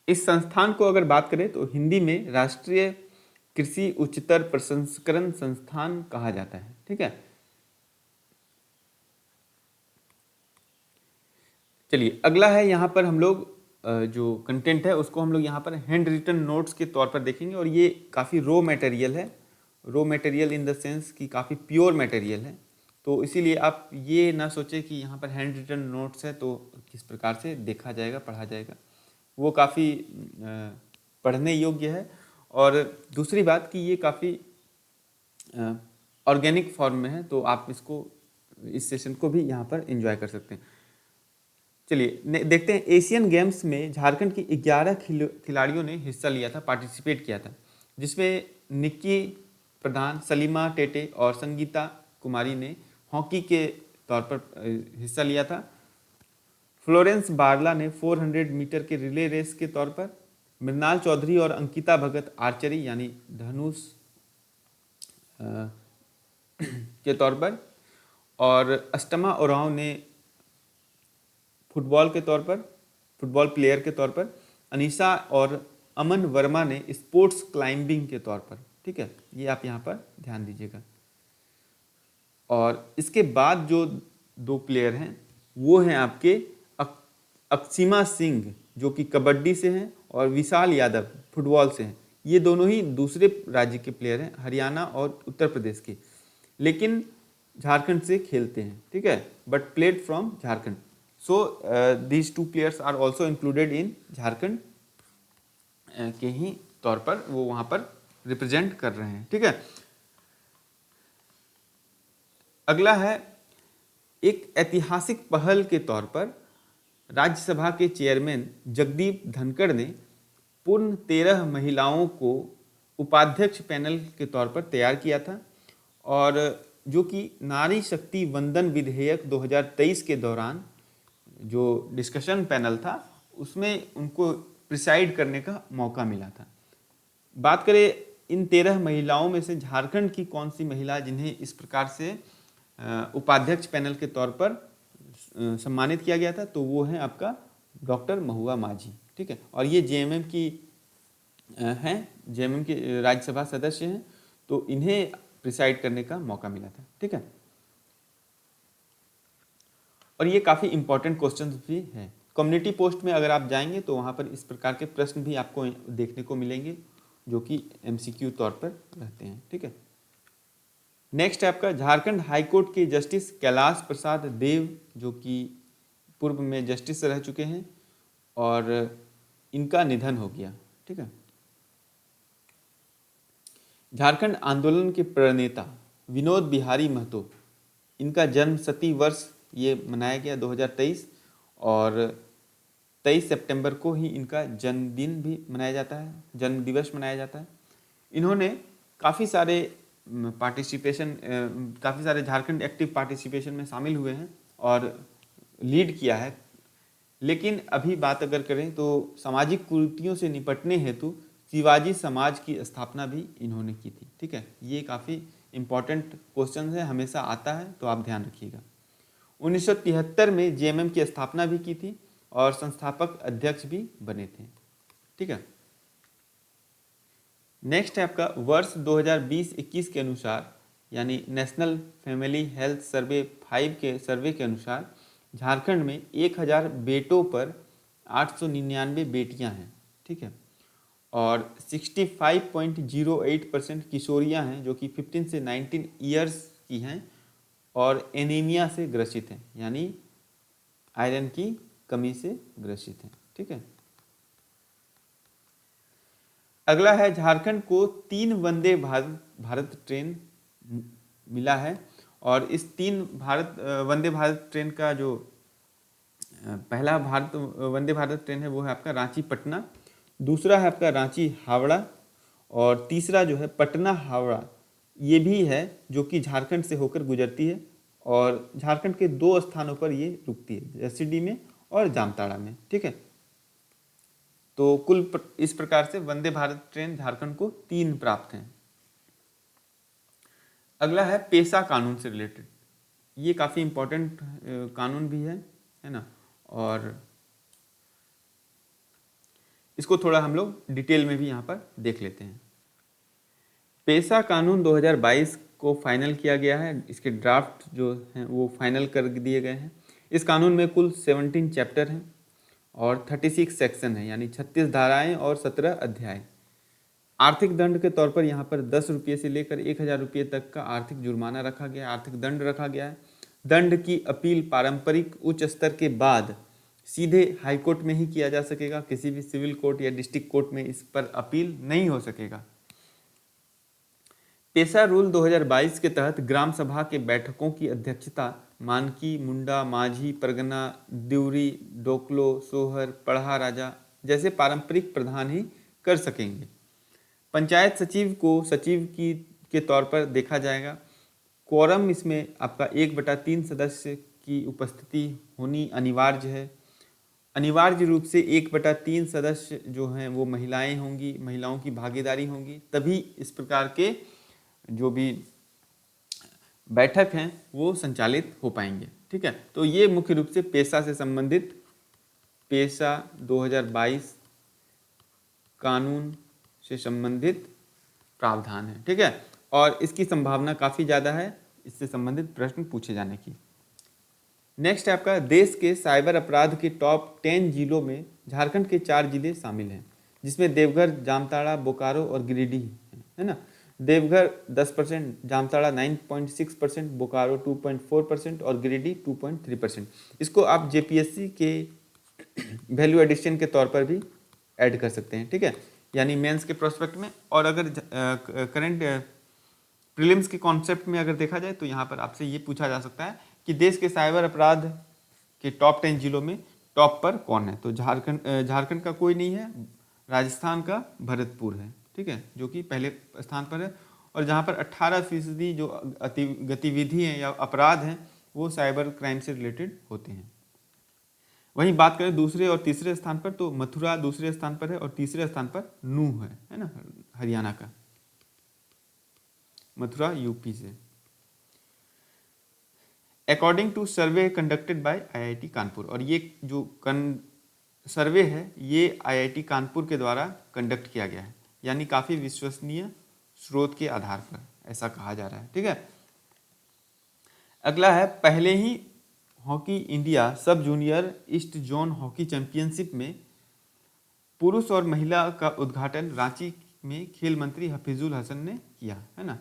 इस संस्थान को अगर बात करें तो हिंदी में राष्ट्रीय कृषि उच्चतर प्रसंस्करण संस्थान कहा जाता है। ठीक है। चलिए अगला है, यहाँ पर हम लोग जो कंटेंट है उसको हम लोग यहाँ पर हैंड रिटन नोट्स के तौर पर देखेंगे, और ये काफ़ी रो मटेरियल है, raw material in the sense कि काफ़ी प्योर मटेरियल है। तो इसीलिए आप ये ना सोचें कि यहाँ पर हैंड रिटन नोट्स है तो किस प्रकार से देखा जाएगा, पढ़ा जाएगा, वो काफ़ी पढ़ने योग्य है। और दूसरी बात कि ये काफ़ी ऑर्गेनिक फॉर्म में है, तो आप इसको इस सेशन को भी यहाँ पर एंजॉय कर सकते हैं। चलिए देखते हैं, एशियन गेम्स में झारखंड की 11 खिलाड़ियों ने हिस्सा लिया था, पार्टिसिपेट किया था, जिसमें निक्की प्रधान, सलीमा टेटे और संगीता कुमारी ने हॉकी के तौर पर हिस्सा लिया था। फ्लोरेंस बारला ने 400 मीटर के रिले रेस के तौर पर, मृणाल चौधरी और अंकिता भगत आर्चरी यानी धनुष के तौर पर, और अष्टमा ओरांव ने फुटबॉल के तौर पर, फुटबॉल प्लेयर के तौर पर, अनीशा और अमन वर्मा ने स्पोर्ट्स क्लाइंबिंग के तौर पर। ठीक है, ये आप यहाँ पर ध्यान दीजिएगा। और इसके बाद जो दो प्लेयर हैं वो हैं आपके अक्षिमा सिंह जो कि कबड्डी से हैं, और विशाल यादव फुटबॉल से हैं। ये दोनों ही दूसरे राज्य के प्लेयर हैं, हरियाणा और उत्तर प्रदेश के, लेकिन झारखंड से खेलते हैं। ठीक है, but played from Jharkhand. So these two players are also included in Jharkhand के ही तौर पर, वो वहाँ पर रिप्रेजेंट कर रहे हैं। ठीक है, अगला है एक ऐतिहासिक पहल के तौर पर राज्यसभा के चेयरमैन जगदीप धनखड़ ने पूर्ण 13 महिलाओं को उपाध्यक्ष पैनल के तौर पर तैयार किया था, और जो कि नारी शक्ति वंदन विधेयक 2023 के दौरान जो डिस्कशन पैनल था उसमें उनको प्रिसाइड करने का मौका मिला था। बात करें इन 13 महिलाओं में से झारखंड की कौन सी महिला जिन्हें इस प्रकार से उपाध्यक्ष पैनल के तौर पर सम्मानित किया गया था, तो वो है आपका डॉक्टर महुआ माझी। ठीक है, और ये जेएमएम की हैं, जेएमएम के राज्यसभा सदस्य हैं, तो इन्हें प्रिसाइड करने का मौका मिला था। ठीक है, और ये काफ़ी इंपॉर्टेंट क्वेश्चन भी हैं। कम्युनिटी पोस्ट में अगर आप जाएंगे तो वहाँ पर इस प्रकार के प्रश्न भी आपको देखने को मिलेंगे जो कि एमसीक्यू तौर पर रहते हैं। ठीक है, नेक्स्ट है आपका झारखंड हाईकोर्ट के जस्टिस कैलाश प्रसाद देव जो कि पूर्व में जस्टिस रह चुके हैं और इनका निधन हो गया। ठीक है, झारखंड आंदोलन के प्रणेता विनोद बिहारी महतो, इनका जन्म शती वर्ष ये मनाया गया 2023, और 23 सितंबर को ही इनका जन्मदिन भी मनाया जाता है, जन्म दिवस मनाया जाता है। इन्होंने काफ़ी सारे झारखंड एक्टिव पार्टिसिपेशन में शामिल हुए हैं और लीड किया है। लेकिन अभी बात अगर करें तो सामाजिक कुरीतियों से निपटने हेतु शिवाजी समाज की स्थापना भी इन्होंने की थी। ठीक है, ये काफ़ी इम्पॉर्टेंट क्वेश्चन है, हमेशा आता है, तो आप ध्यान रखिएगा। 1973 में जेएमएम की स्थापना भी की थी और संस्थापक अध्यक्ष भी बने थे। ठीक है, नेक्स्ट है आपका वर्ष 2020-21 के अनुसार, यानी नेशनल फैमिली हेल्थ सर्वे 5 के सर्वे के अनुसार झारखंड में 1000 बेटों पर 899 बेटियां हैं। ठीक है, और 65.08% किशोरियां हैं जो कि 15 से 19 ईयर्स की हैं और एनीमिया से ग्रसित हैं, यानी आयरन की कमी से ग्रसित हैं। ठीक है, अगला है झारखंड को 3 वंदे भारत ट्रेन मिला है, और इस 3 वंदे भारत ट्रेन का जो पहला वंदे भारत ट्रेन है वो है आपका रांची पटना, दूसरा है आपका रांची हावड़ा, और तीसरा जो है पटना हावड़ा, ये भी है जो कि झारखंड से होकर गुजरती है और झारखंड के 2 स्थानों पर ये रुकती है, जसीडीह में और जामताड़ा में। ठीक है, तो कुल इस प्रकार से वंदे भारत ट्रेन झारखंड को 3 प्राप्त हैं। अगला है पेशा कानून से रिलेटेड, ये काफ़ी इम्पोर्टेंट कानून भी है ना, और इसको थोड़ा हम लोग डिटेल में भी यहाँ पर देख लेते हैं। पेशा कानून 2022 को फाइनल किया गया है, इसके ड्राफ्ट जो हैं वो फाइनल कर दिए गए हैं। इस कानून में कुल 17 चैप्टर हैं और 36 सेक्शन है, यानी 36 धाराएं और 17 अध्याय। आर्थिक दंड के तौर पर यहाँ पर 10 रुपये से लेकर 1000 रुपये तक का आर्थिक जुर्माना रखा गया है, आर्थिक दंड रखा गया है। दंड की अपील पारंपरिक उच्च स्तर के बाद सीधे हाईकोर्ट में ही किया जा सकेगा, किसी भी सिविल कोर्ट या डिस्ट्रिक्ट कोर्ट में इस पर अपील नहीं हो सकेगा। पेशा रूल 2022 के तहत ग्राम सभा के बैठकों की अध्यक्षता मानकी, मुंडा, माझी, परगना, दिउरी, डोकलो, सोहर, पढ़ा राजा जैसे पारंपरिक प्रधान ही कर सकेंगे। पंचायत सचिव को सचिव के तौर पर देखा जाएगा। क्वोरम इसमें आपका 1/3 सदस्य की उपस्थिति होनी अनिवार्य है, अनिवार्य रूप से 1/3 सदस्य जो हैं वो महिलाएं होंगी, महिलाओं की भागीदारी होंगी, तभी इस प्रकार के जो भी बैठक हैं वो संचालित हो पाएंगे। ठीक है, तो ये मुख्य रूप से पेशा से संबंधित पेशा 2022 कानून से संबंधित प्रावधान है। ठीक है, और इसकी संभावना काफ़ी ज़्यादा है इससे संबंधित प्रश्न पूछे जाने की। नेक्स्ट है आपका, देश के साइबर अपराध के टॉप 10 जिलों में झारखंड के 4 जिले शामिल हैं, जिसमें देवघर, जामताड़ा, बोकारो और गिरिडीह है ना। देवघर 10%, जामताड़ा 9.6%, बोकारो 2.4% और गिरिडीह 2.3%। इसको आप जेपीएससी के वैल्यू एडिशन के तौर पर भी ऐड कर सकते हैं। ठीक है, यानी मेंस के प्रोस्पेक्ट में, और अगर करंट प्रीलिम्स के कॉन्सेप्ट में अगर देखा जाए तो यहाँ पर आपसे ये पूछा जा सकता है कि देश के साइबर अपराध के टॉप 10 जिलों में टॉप पर कौन है। तो झारखंड का कोई नहीं है, राजस्थान का भरतपुर है। ठीक है, जो कि पहले स्थान पर है, और जहाँ पर 18% जो गतिविधि हैं या अपराध हैं वो साइबर क्राइम से रिलेटेड होते हैं। वहीं बात करें दूसरे और तीसरे स्थान पर, तो मथुरा दूसरे स्थान पर है और तीसरे स्थान पर नूह है ना, हरियाणा का, मथुरा यूपी से। According to survey conducted by IIT Kanpur, और ये जो सर्वे है ये आईआईटी कानपुर के द्वारा कंडक्ट किया गया है, यानी काफ़ी विश्वसनीय स्रोत के आधार पर ऐसा कहा जा रहा है। ठीक है, अगला है, पहले ही hockey India sub junior east zone hockey championship में पुरुष और महिला का उद्घाटन रांची में खेल मंत्री हफीजुल हसन ने किया है ना।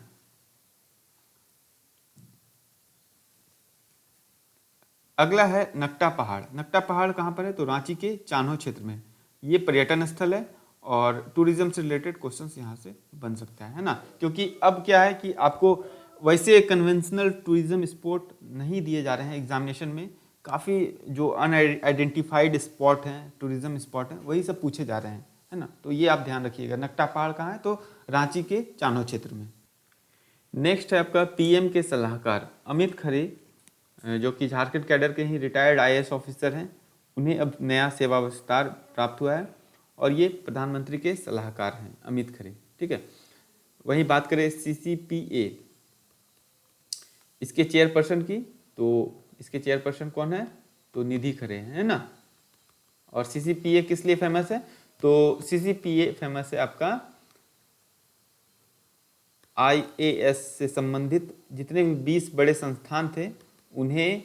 अगला है नकटा पहाड़। नकटा पहाड़ कहाँ पर है, तो रांची के चान्हो क्षेत्र में। ये पर्यटन स्थल है और टूरिज्म से रिलेटेड क्वेश्चंस यहाँ से बन सकता है ना, क्योंकि अब क्या है कि आपको वैसे कन्वेंशनल टूरिज्म स्पॉट नहीं दिए जा रहे हैं एग्जामिनेशन में, काफ़ी जो अनआइडेंटिफाइड स्पॉट हैं, टूरिज्म स्पॉट हैं, वही सब पूछे जा रहे हैं है ना। तो ये आप ध्यान रखिएगा। नकटा पहाड़ कहाँ है, तो रांची के चान्हो क्षेत्र में। नेक्स्ट है आपका पीएम के सलाहकार अमित खरे, जो कि झारखंड कैडर के ही रिटायर्ड आईएएस ऑफिसर हैं। उन्हें अब नया सेवा विस्तार प्राप्त हुआ है और ये प्रधानमंत्री के सलाहकार हैं अमित खरे। ठीक है, वहीं बात करें सीसीपीए इसके चेयरपर्सन की, तो इसके चेयरपर्सन कौन है, तो निधि खरे है ना। और सीसीपीए किस लिए फेमस है, तो सीसीपीए फेमस है आपका आईएएस से संबंधित जितने भी 20 बड़े संस्थान थे उन्हें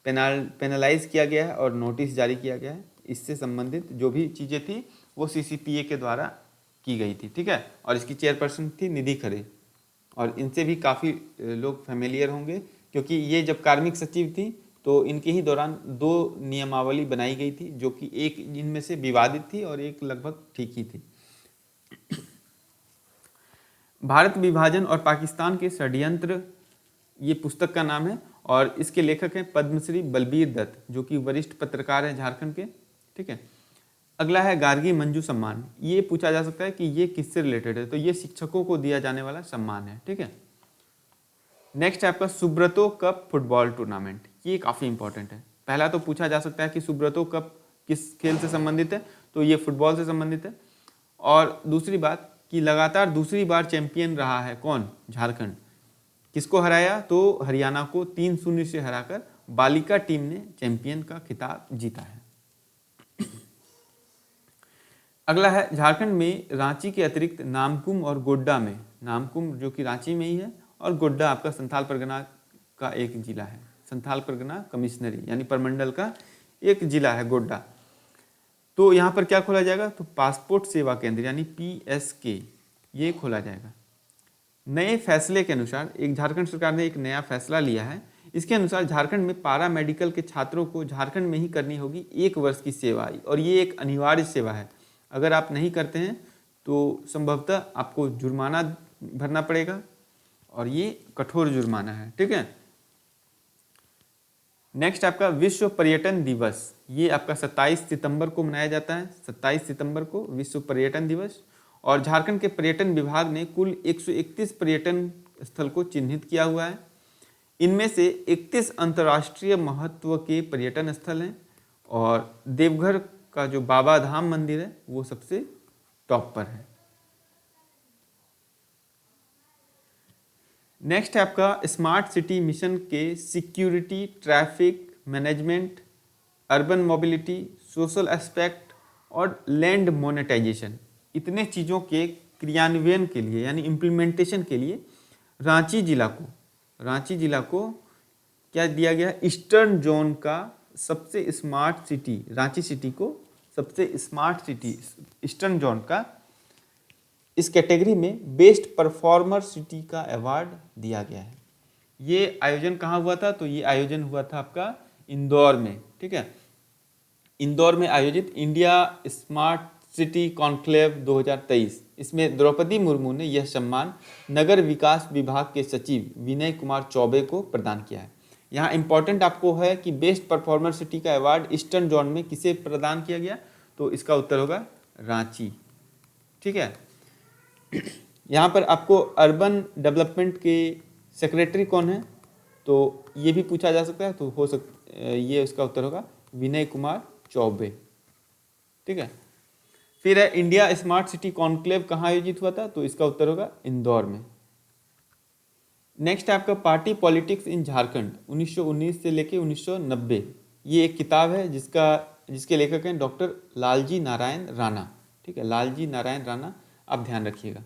पेनलाइज किया गया है और नोटिस जारी किया गया है। इससे संबंधित जो भी चीज़ें थी वो सीसीपीए के द्वारा की गई थी। ठीक है, और इसकी चेयरपर्सन थी निधि खरे, और इनसे भी काफ़ी लोग फेमिलियर होंगे, क्योंकि ये जब कार्मिक सचिव थी तो इनके ही दौरान 2 नियमावली बनाई गई थी, जो कि एक इनमें से विवादित थी और एक लगभग ठीक ही थी। भारत विभाजन और पाकिस्तान के षड्यंत्र, ये पुस्तक का नाम है, और इसके लेखक हैं पद्मश्री बलबीर दत्त, जो कि वरिष्ठ पत्रकार हैं झारखंड के। ठीक है, अगला है गार्गी मंजू सम्मान। ये पूछा जा सकता है कि ये किससे रिलेटेड है, तो ये शिक्षकों को दिया जाने वाला सम्मान है। ठीक है, नेक्स्ट है आपका सुब्रतो कप फुटबॉल टूर्नामेंट। ये काफ़ी इंपॉर्टेंट है। पहला तो पूछा जा सकता है कि सुब्रतो कप किस खेल से संबंधित है, तो ये फुटबॉल से संबंधित है। और दूसरी बात कि लगातार दूसरी बार चैंपियन रहा है कौन, झारखंड। किसको हराया, तो हरियाणा को 3-0 से हराकर बालिका टीम ने चैंपियन का खिताब जीता है। अगला है, झारखंड में रांची के अतिरिक्त नामकुम और गोड्डा में, नामकुम जो कि रांची में ही है और गोड्डा आपका संथाल परगना का एक जिला है, संथाल परगना कमिश्नरी यानी परमंडल का एक जिला है गोड्डा। तो यहाँ पर क्या खोला जाएगा, तो पासपोर्ट सेवा केंद्र यानी पीएसके ये खोला जाएगा। नए फैसले के अनुसार एक झारखंड सरकार ने एक नया फैसला लिया है। इसके अनुसार झारखंड में पारा मेडिकल के छात्रों को झारखंड में ही करनी होगी 1 वर्ष की सेवा, और ये एक अनिवार्य सेवा है। अगर आप नहीं करते हैं तो संभवतः आपको जुर्माना भरना पड़ेगा, और ये कठोर जुर्माना है। ठीक है, नेक्स्ट आपका विश्व पर्यटन दिवस। ये आपका 27 सितंबर को मनाया जाता है, 27 सितंबर को विश्व पर्यटन दिवस। और झारखंड के पर्यटन विभाग ने कुल 131 पर्यटन स्थल को चिन्हित किया हुआ है। इनमें से 31 अंतर्राष्ट्रीय महत्व के पर्यटन स्थल हैं और देवघर का जो बाबा धाम मंदिर है वो सबसे टॉप पर है। नेक्स्ट है आपका स्मार्ट सिटी मिशन के security, traffic management, urban mobility, social aspect और लैंड मोनेटाइजेशन, इतने चीज़ों के क्रियान्वयन के लिए यानी इम्प्लीमेंटेशन के लिए रांची जिला को क्या दिया गया, ईस्टर्न जोन का सबसे स्मार्ट सिटी, रांची सिटी को सबसे स्मार्ट सिटी ईस्टर्न जोन का इस कैटेगरी में बेस्ट परफॉर्मर सिटी का अवार्ड दिया गया है। ये आयोजन कहाँ हुआ था, तो ये आयोजन हुआ था आपका इंदौर में, ठीक है। इंदौर में आयोजित इंडिया स्मार्ट सिटी कॉन्क्लेव 2023, इसमें द्रौपदी मुर्मू ने यह सम्मान नगर विकास विभाग के सचिव विनय कुमार चौबे को प्रदान किया है। यहाँ इंपॉर्टेंट आपको है कि बेस्ट परफॉर्मर सिटी का अवार्ड ईस्टर्न जोन में किसे प्रदान किया गया, तो इसका उत्तर होगा रांची, ठीक है। यहाँ पर आपको अर्बन डेवलपमेंट के सेक्रेटरी कौन है, तो ये भी पूछा जा सकता है, तो ये उसका उत्तर होगा विनय कुमार चौबे, ठीक है। फिर है इंडिया स्मार्ट सिटी कॉन्क्लेव कहाँ आयोजित हुआ था, तो इसका उत्तर होगा इंदौर में। नेक्स्ट है आपका पार्टी पॉलिटिक्स इन झारखंड 1919 से लेके 1990, ये एक किताब है जिसके लेखक हैं डॉक्टर लालजी नारायण राणा, ठीक है, लालजी नारायण राणा, आप ध्यान रखिएगा।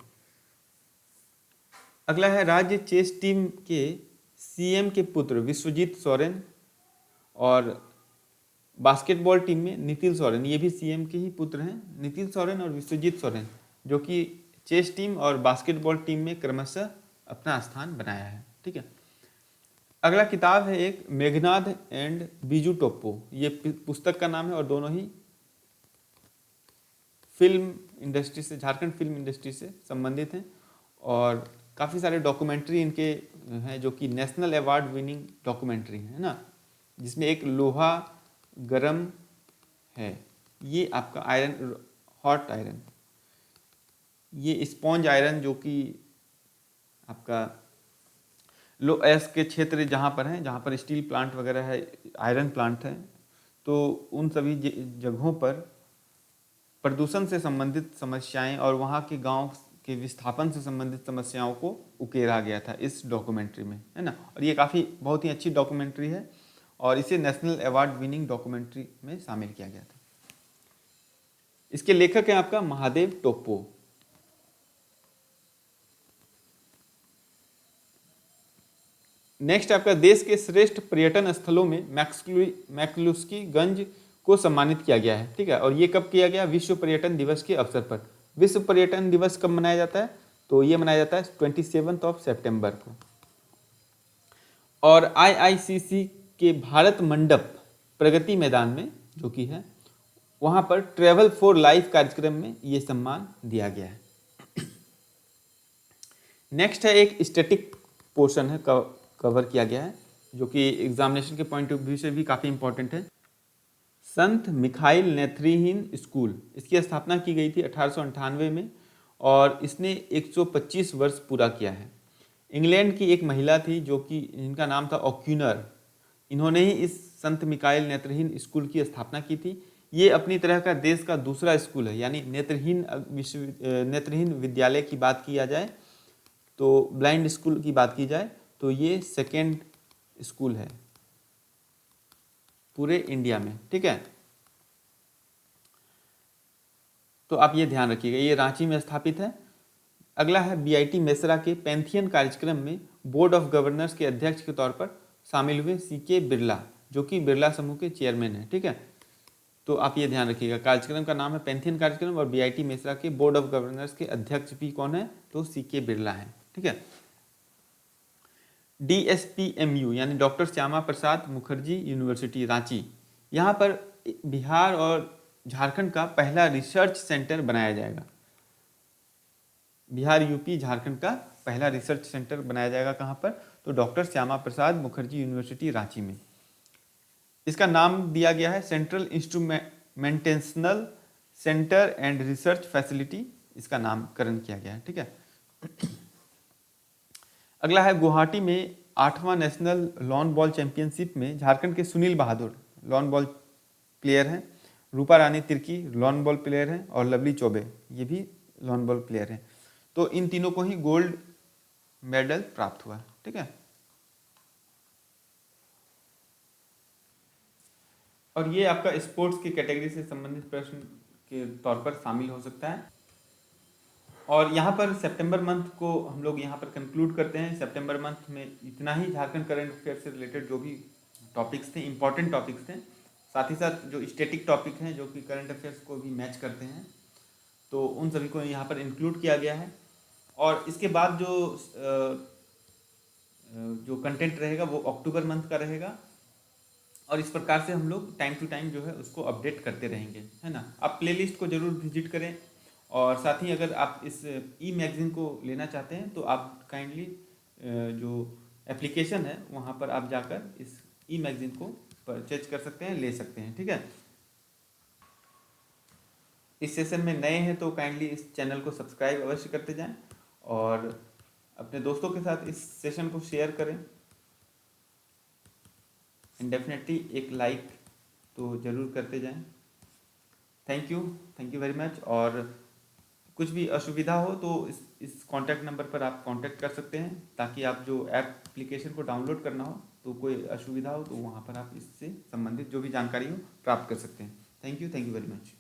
अगला है राज्य चेस टीम के सीएम के पुत्र विश्वजीत सोरेन और बास्केटबॉल टीम में नितिन सोरेन, ये भी सीएम के ही पुत्र हैं, नितिन सोरेन और विश्वजीत सोरेन, जो कि चेस टीम और बास्केटबॉल टीम में क्रमशः अपना स्थान बनाया है, ठीक है। अगला किताब है एक मेघनाद एंड बीजू टोप्पो, ये पुस्तक का नाम है और दोनों ही फिल्म इंडस्ट्री से, झारखंड फिल्म इंडस्ट्री से संबंधित हैं और काफ़ी सारे डॉक्यूमेंट्री इनके हैं जो कि नेशनल अवार्ड विनिंग डॉक्यूमेंट्री है ना, जिसमें एक लोहा गरम है, ये आपका आयरन, हॉट आयरन, ये स्पॉन्ज आयरन जो कि आपका लो एस के क्षेत्र जहाँ पर हैं, जहाँ पर स्टील प्लांट वगैरह है, आयरन प्लांट है, तो उन सभी जगहों पर प्रदूषण से संबंधित समस्याएं और वहाँ के गांव के विस्थापन से संबंधित समस्याओं को उकेरा गया था इस डॉक्यूमेंट्री में, है ना। और ये काफ़ी बहुत ही अच्छी डॉक्यूमेंट्री है और इसे नेशनल अवार्ड विनिंग डॉक्यूमेंट्री में शामिल किया गया था। इसके लेखक हैं आपका महादेव टोप्पो। नेक्स्ट आपका देश के श्रेष्ठ पर्यटन स्थलों में मैक्लुस्की गंज को सम्मानित किया गया है, ठीक है। और ये कब किया गया, विश्व पर्यटन दिवस के अवसर पर। विश्व पर्यटन दिवस कब मनाया जाता है, तो ये मनाया जाता है 27 सितंबर को। और IICC के भारत मंडप प्रगति मैदान में जो कि है, वहाँ पर ट्रेवल फॉर लाइफ कार्यक्रम में ये सम्मान दिया गया है। नेक्स्ट है एक स्टैटिक पोर्शन है, कवर किया गया है, जो कि एग्जामिनेशन के पॉइंट ऑफ व्यू से भी काफ़ी इंपॉर्टेंट है। संत मिखाइल नेत्रहीन स्कूल, इसकी स्थापना की गई थी 1898 में और इसने 125 वर्ष पूरा किया है। इंग्लैंड की एक महिला थी जो कि जिनका नाम था ओक्यूनर, इन्होंने ही इस संत मिखाइल नेत्रहीन स्कूल की स्थापना की थी। ये अपनी तरह का देश का दूसरा स्कूल है, यानी नेत्रहीन विद्यालय की बात किया जाए तो, ब्लाइंड स्कूल की बात की जाए तो ये सेकेंड स्कूल है पूरे इंडिया में, ठीक है। तो आप ये ध्यान रखिएगा, ये रांची में स्थापित है। अगला है बीआईटी मेसरा के पैंथियन कार्यक्रम में बोर्ड ऑफ गवर्नर्स के अध्यक्ष के तौर पर शामिल हुए सीके बिरला, जो कि बिरला समूह के चेयरमैन हैं, ठीक है। तो आप ये ध्यान रखिएगा, कार्यक्रम का नाम है पैंथियन कार्यक्रम और बीआईटी मेसरा के बोर्ड ऑफ गवर्नर्स के अध्यक्ष भी कौन है, तो सीके बिरला है, ठीक है। DSPMU यानी डॉक्टर श्यामा प्रसाद मुखर्जी यूनिवर्सिटी रांची, यहाँ पर बिहार और झारखंड का पहला रिसर्च सेंटर बनाया जाएगा। बिहार, यूपी, झारखंड का पहला रिसर्च सेंटर बनाया जाएगा कहाँ पर, तो डॉक्टर श्यामा प्रसाद मुखर्जी यूनिवर्सिटी रांची में। इसका नाम दिया गया है central instrumentational centre and research facility, इसका नामकरण किया गया है, ठीक है। अगला है गुवाहाटी में 8वां नेशनल लॉन बॉल चैंपियनशिप में झारखंड के सुनील बहादुर लॉन बॉल प्लेयर हैं, रूपा रानी तिर्की लॉन बॉल प्लेयर हैं, और लवली चौबे ये भी लॉन बॉल प्लेयर हैं। तो इन तीनों को ही गोल्ड मेडल प्राप्त हुआ। ठीक है, और ये आपका स्पोर्ट्स की कैटेगरी से संबंधित प्रश्न के तौर पर शामिल हो सकता है। और यहाँ पर सितंबर मंथ को हम लोग यहाँ पर कंक्लूड करते हैं। सितंबर मंथ में इतना ही झारखंड करंट अफेयर से रिलेटेड जो भी टॉपिक्स थे, इंपॉर्टेंट टॉपिक्स थे, साथ ही साथ जो स्टैटिक टॉपिक हैं जो कि करंट अफेयर्स को भी मैच करते हैं, तो उन सभी को यहाँ पर इंक्लूड किया गया है। और इसके बाद जो कंटेंट रहेगा वो अक्टूबर मंथ का रहेगा, और इस प्रकार से हम लोग टाइम टू टाइम जो है उसको अपडेट करते रहेंगे, है ना। आप प्लेलिस्ट को ज़रूर विजिट करें, और साथ ही अगर आप इस ई मैगज़ीन को लेना चाहते हैं तो आप काइंडली जो एप्लीकेशन है वहाँ पर आप जाकर इस ई मैगज़ीन को परचेज कर सकते हैं, ले सकते हैं। ठीक है, इस सेशन में नए हैं तो काइंडली इस चैनल को सब्सक्राइब अवश्य करते जाएं, और अपने दोस्तों के साथ इस सेशन को शेयर करें, एंड डेफिनेटली एक लाइक तो ज़रूर करते जाएं। Thank you very much. और कुछ भी असुविधा हो तो इस कॉन्टैक्ट नंबर पर आप कांटेक्ट कर सकते हैं, ताकि आप जो एप्लीकेशन को डाउनलोड करना हो तो कोई असुविधा हो तो वहाँ पर आप इससे संबंधित जो भी जानकारी हो प्राप्त कर सकते हैं। Thank you very much.